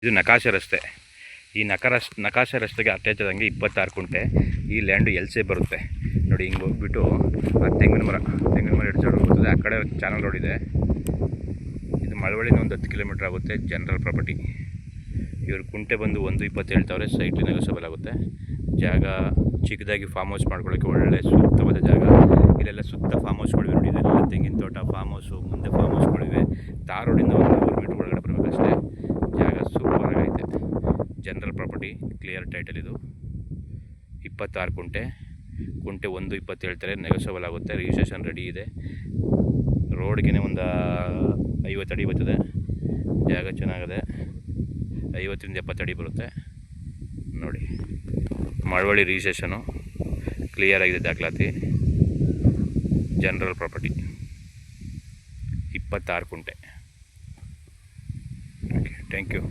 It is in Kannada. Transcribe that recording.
ಇದು ನಕಾಶೆ ರಸ್ತೆ. ಈ ನಕಾಶೆ ರಸ್ತೆಗೆ ಅಟ್ಯಾಚ್ ಆದಂಗೆ 26 ಕುಂಟೆ ಈ ಲ್ಯಾಂಡು ಎಲ್ಸೆ ಬರುತ್ತೆ ನೋಡಿ. ಹಿಂಗೆ ಹೋಗ್ಬಿಟ್ಟು ಆ ತೆಂಗಿನ ಮರ ಎರಡು ಸೈಡ್ ಹೋಗ್ತದೆ. ಆ ಕಡೆ ಚಾನಲ್ ರೋಡ್ ಇದೆ. ಇದು ಮಳವಳ್ಳಿನ ಒಂದು 10 ಕಿಲೋಮೀಟ್ರ್ ಆಗುತ್ತೆ. General property. ಇವ್ರ ಕುಂಟೆ ಬಂದು 1.20 ಹೇಳ್ತಾವ್ರೆ. ಸೈಟ್ಲಿ ನೆಗೋಸಬಲ್ ಆಗುತ್ತೆ. ಜಾಗ ಚಿಕ್ಕದಾಗಿ ಫಾರ್ಮ್ ಹೌಸ್ ಮಾಡ್ಕೊಳ್ಳೋಕ್ಕೆ ಒಳ್ಳೆ ಸೂಕ್ತವಾದ ಜಾಗ. ಇಲ್ಲೆಲ್ಲ ಸುತ್ತ ಫಾರ್ಮ್ ಹೌಸ್ಗಳಿವೆ ನೋಡಿ. ಇದೆಲ್ಲ ತೆಂಗಿನ ತೋಟ, ಫಾರ್ಮ್ ಹೌಸು, ಮುಂದೆ ಫಾರ್ಮ್ ಹೌಸ್ಗಳಿವೆ. ತಾರ್ ರೋಡಿಂದ 1 ಮೀಟ್ರ್ ಒಳಗಡೆ ಬರಬೇಕಷ್ಟೇ. ಜಾಗ ಸೂಪರಾಗೈತೆ. General property, clear title. ಇದು 26 ಕುಂಟೆ 1.20 ಹೇಳ್ತಾರೆ. ನೆಗೋಸಬಲ್ ಆಗುತ್ತೆ. ರಿಜಿಸ್ಟ್ರೇಷನ್ ರೆಡಿ ಇದೆ. ರೋಡ್ಗೆ ಒಂದು 50 ಅಡಿ ಬರ್ತದೆ. ಜಾಗ ಚೆನ್ನಾಗಿದೆ. 50ರಿಂದ 70 ಅಡಿ ಬರುತ್ತೆ ನೋಡಿ. ಮಳವಳ್ಳಿ ರಿಜಿಸ್ಟ್ರೇಷನು ಕ್ಲಿಯರ್ ಆಗಿದೆ. ದಾಖಲಾತಿ. ಜನರಲ್ ಪ್ರಾಪರ್ಟಿ 26 ಕುಂಟೆ. Okay, thank you.